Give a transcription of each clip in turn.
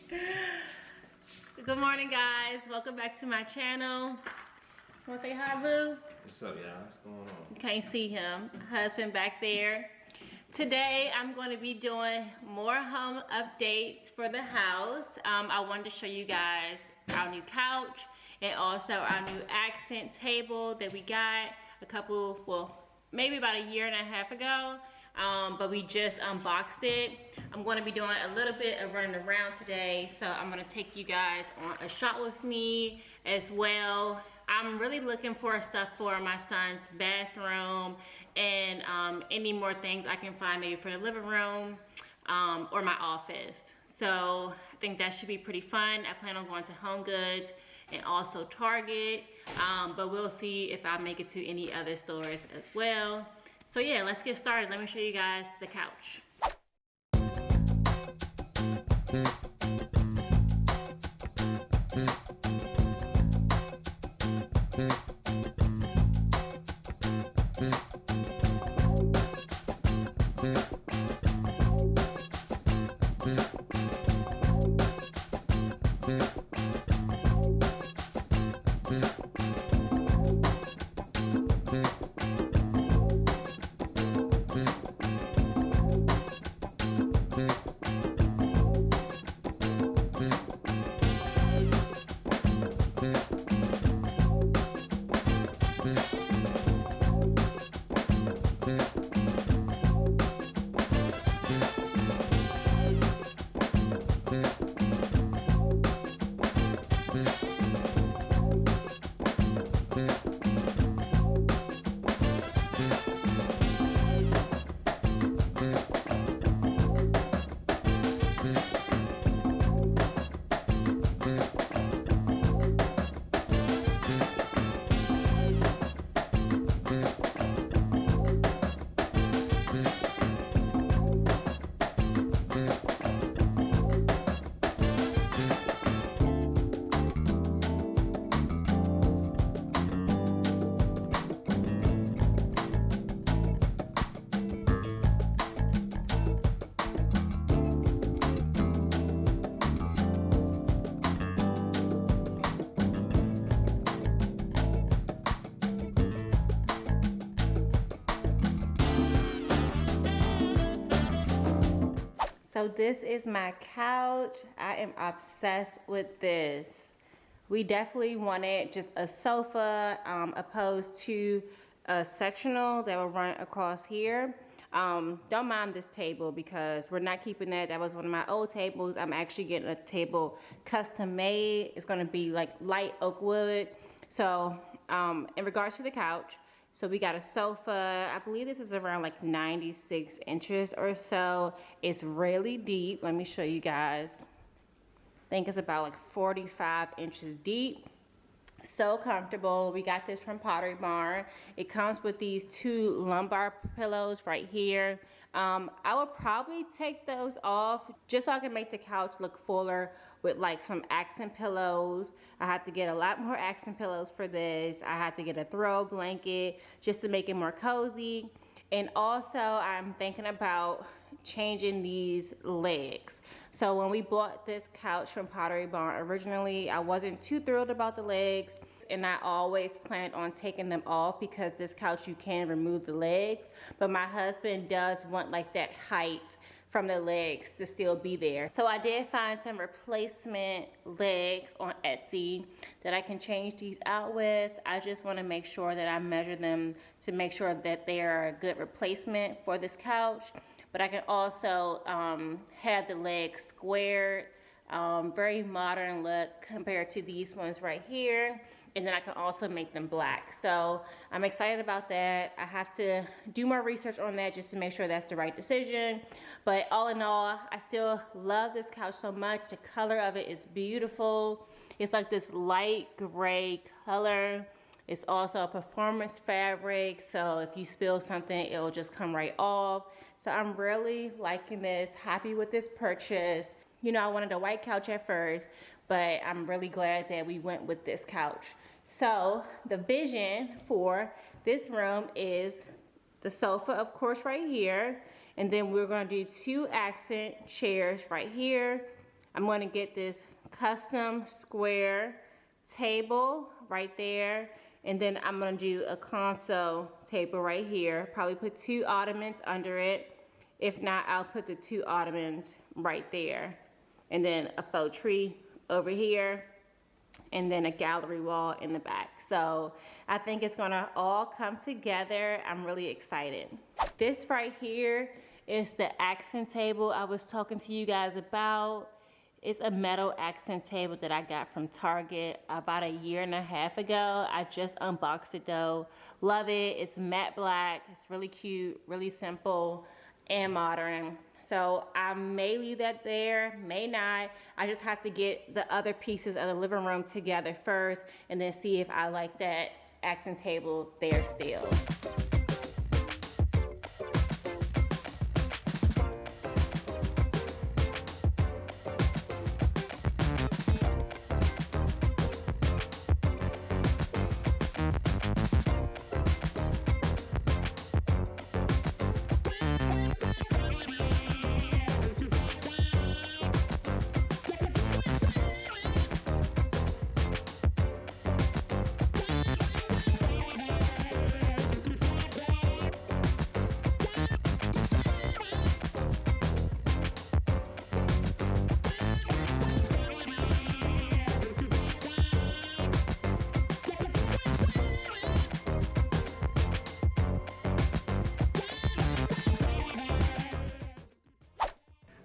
Good morning, guys. Welcome back to my channel. Wanna say hi, boo? What's up, y'all? What's going on? You can't see him. Husband back there. Today, I'm going to be doing more home updates for the house. I wanted to show you guys our new couch and also our new accent table that we got a couple, well, maybe about a year and a half ago. But we just unboxed it. I'm going to be doing a little bit of running around today, so I'm going to take you guys on a shot with me as well. I'm really looking for stuff for my son's bathroom and any more things I can find maybe for the living room or my office. So I think that should be pretty fun. I plan on going to Home Goods and also Target, but we'll see if I make it to any other stores as well. So yeah, let's get started. Let me show you guys the couch. So this is my couch. I am obsessed with this. We definitely wanted just a sofa opposed to a sectional that will run across here. Don't mind this table because we're not keeping that. That was one of my old tables. I'm actually getting a table custom made. It's gonna be like light oak wood. So in regards to the couch, so we got a sofa. I believe this is around like 96 inches or so. It's really deep. Let me show you guys. I think it's about like 45 inches deep. So comfortable. We got this from Pottery Barn. It comes with these two lumbar pillows right here. I would probably take those off just so I can make the couch look fuller with like some accent pillows. I have to get a lot more accent pillows for this. I have to get a throw blanket just to make it more cozy. And also I'm thinking about changing these legs. So when we bought this couch from Pottery Barn originally, I wasn't too thrilled about the legs, and I always planned on taking them off because this couch you can remove the legs, but my husband does want like that height from the legs to still be there. So I did find some replacement legs on Etsy that I can change these out with. I just want to make sure that I measure them to make sure that they are a good replacement for this couch. But I can also have the legs squared, very modern look compared to these ones right here. And then I can also make them black. So I'm excited about that. I have to do more research on that just to make sure that's the right decision. But all in all, I still love this couch so much. The color of it is beautiful. It's like this light gray color. It's also a performance fabric, so if you spill something, it'll just come right off. So I'm really liking this, happy with this purchase. You know, I wanted a white couch at first, but I'm really glad that we went with this couch. So the vision for this room is the sofa, of course, right here. And then we're gonna do 2 accent chairs right here. I'm going to get this custom square table right there, and then I'm going to do a console table right here. Probably put 2 ottomans under it. If not, I'll put the 2 ottomans right there, and then a faux tree over here, and then a gallery wall in the back. So I think it's gonna all come together. I'm really excited. This right here is the accent table I was talking to you guys about. It's a metal accent table that I got from Target about 1.5 years ago. I just unboxed it though. Love it. It's matte black. It's really cute, really simple and modern. So I may leave that there, may not. I just have to get the other pieces of the living room together first and then see if I like that accent table there still.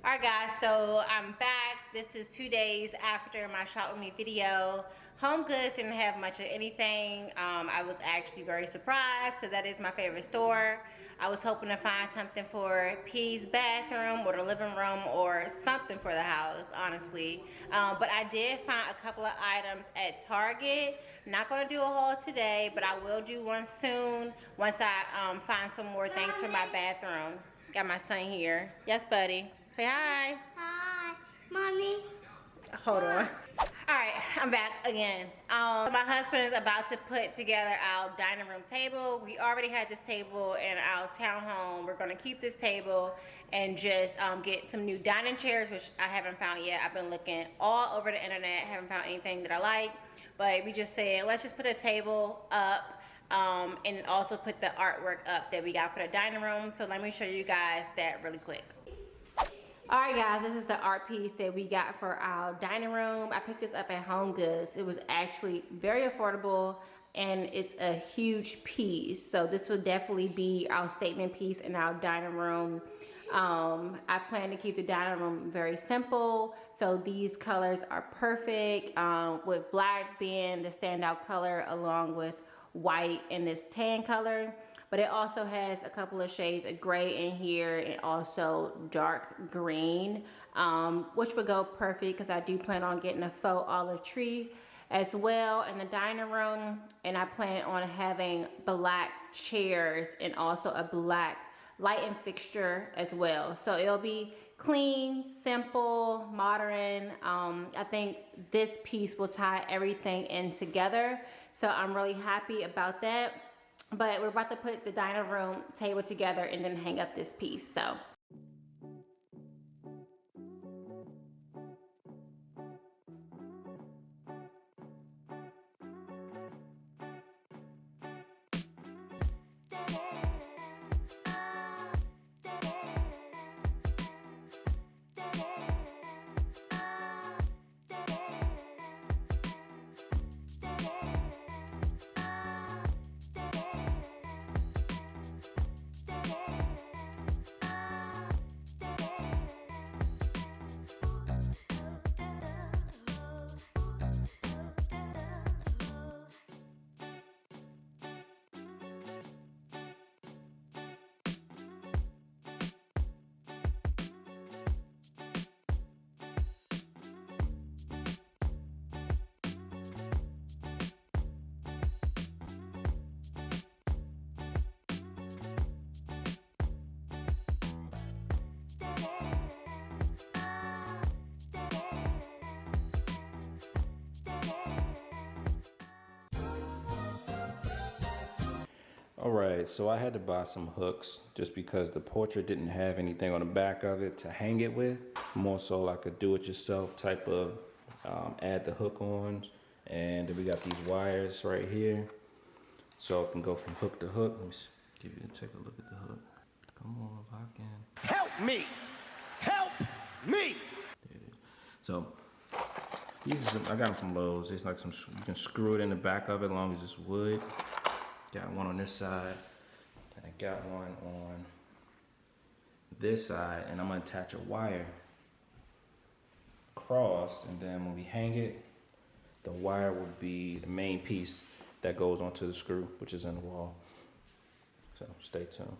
Alright guys, so I'm back. This is 2 days after my shop with me video. Home Goods didn't have much of anything. I was actually very surprised because that is my favorite store. I was hoping to find something for P's bathroom or the living room or something for the house, honestly. But I did find a couple of items at Target. Not gonna do a haul today, but I will do one soon once I find some more things for my bathroom. Got my son here. Yes, buddy. Say hi. Hi, Mommy. Hold on. Alright, I'm back again. My husband is about to put together our dining room table. We already had this table in our townhome. We're gonna keep this table and just get some new dining chairs, which I haven't found yet. I've been looking all over the internet, haven't found anything that I like. But we just said, let's just put a table up and also put the artwork up that we got for the dining room. So let me show you guys that really quick. Alright guys, this is the art piece that we got for our dining room. I picked this up at Home Goods. It was actually very affordable and it's a huge piece. So this will definitely be our statement piece in our dining room. I plan to keep the dining room very simple. So these colors are perfect, with black being the standout color along with white and this tan color. But it also has a couple of shades of gray in here and also dark green, which would go perfect because I do plan on getting a faux olive tree as well in the dining room. And I plan on having black chairs and also a black lighting fixture as well. So it'll be clean, simple, modern. I think this piece will tie everything in together. So I'm really happy about that. But we're about to put the dining room table together and then hang up this piece. So Alright, so I had to buy some hooks just because the portrait didn't have anything on the back of it to hang it with. more so like a do-it-yourself type of add the hook-ons. And then we got these wires right here, so it can go from hook to hook. Let me take a look at the hook. Come on, lock in. Help me! Help me! There it is. So these are some, I got them from Lowe's. It's like some, you can screw it in the back of it as long as it's wood. Got one on this side, and I got one on this side, and I'm gonna attach a wire across, and then when we hang it, the wire will be the main piece that goes onto the screw, which is in the wall. So stay tuned.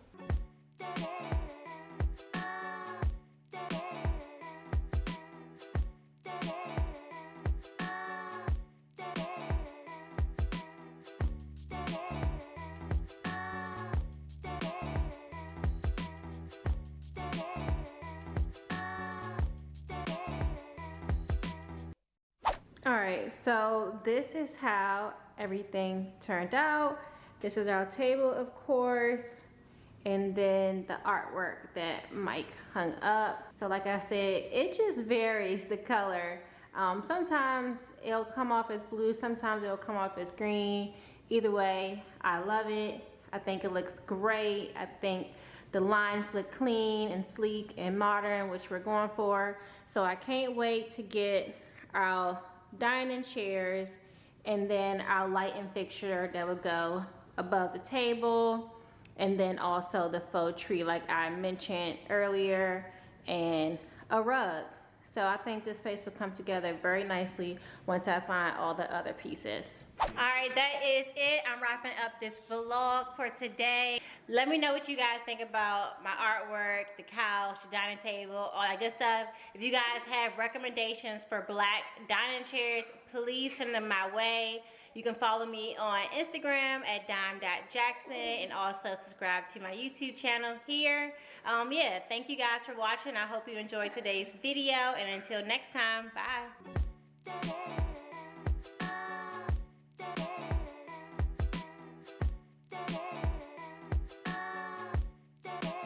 All right, so this is how everything turned out. This is our table, of course, and then the artwork that Mike hung up. So like I said, it just varies the color. Sometimes it'll come off as blue, sometimes it'll come off as green. Either way, I love it. I think it looks great. I think the lines look clean and sleek and modern, which we're going for. So I can't wait to get our dining chairs and then our lighting fixture that would go above the table, and then also the faux tree like I mentioned earlier, and a rug. So I think this space will come together very nicely once I find all the other pieces. All right, that is it. I'm wrapping up this vlog for today. Let me know what you guys think about my artwork, the couch, the dining table, all that good stuff. If you guys have recommendations for black dining chairs, please send them my way. You can follow me on Instagram at Diam.Jackson, and also subscribe to my YouTube channel here. Yeah, thank you guys for watching. I hope you enjoyed today's video, and until next time, bye.